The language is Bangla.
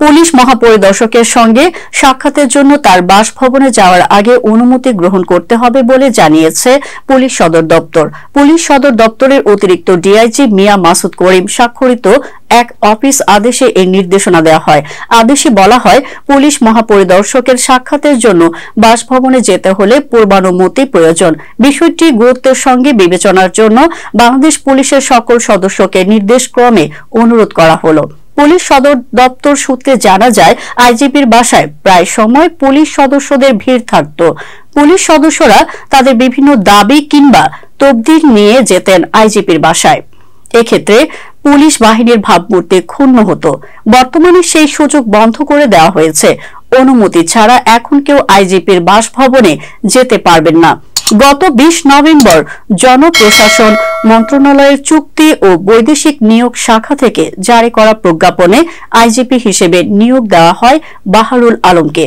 পুলিশ মহাপরিদর্শকের সঙ্গে সাক্ষাতের জন্য তার বাসভবনে যাওয়ার আগে অনুমতি গ্রহণ করতে হবে বলে জানিয়েছে পুলিশ সদর দপ্তর। পুলিশ সদর দপ্তরের অতিরিক্ত ডিআইজি মিয়া মাসুদ করিম স্বাক্ষরিত এক অফিস আদেশে এই নির্দেশনা দেওয়া হয়। আদেশে বলা হয়, পুলিশ মহাপরিদর্শকের সাক্ষাতের জন্য বাসভবনে যেতে হলে পূর্বানুমতি প্রয়োজন। বিষয়টি গুরুত্বের সঙ্গে বিবেচনার জন্য বাংলাদেশ পুলিশের সকল সদস্যকে নির্দেশক্রমে অনুরোধ করা হলো। পুলিশ সদর দপ্তর সূত্রে জানা যায়, আইজিপির বাসায় প্রায় সময় পুলিশ সদস্যদের ভিড় থাকত। পুলিশ সদস্যরা তাদের বিভিন্ন দাবি কিংবা তবদিল নিয়ে যেতেন আইজিপির বাসায়। এক্ষেত্রে পুলিশ বাহিনীর ভাবমূর্তি ক্ষুণ্ণ হতো। বর্তমানে সেই সুযোগ বন্ধ করে দেওয়া হয়েছে। অনুমতি ছাড়া এখন কেউ আইজিপির বাসভবনে যেতে পারবেন না। গত 20 নভেম্বর জনপ্রশাসন মন্ত্রণালয়ের চুক্তি ও বৈদেশিক নিয়োগ শাখা থেকে জারি করা প্রজ্ঞাপনে আইজিপি হিসেবে নিয়োগ দেওয়া হয় বাহারুল আলমকে।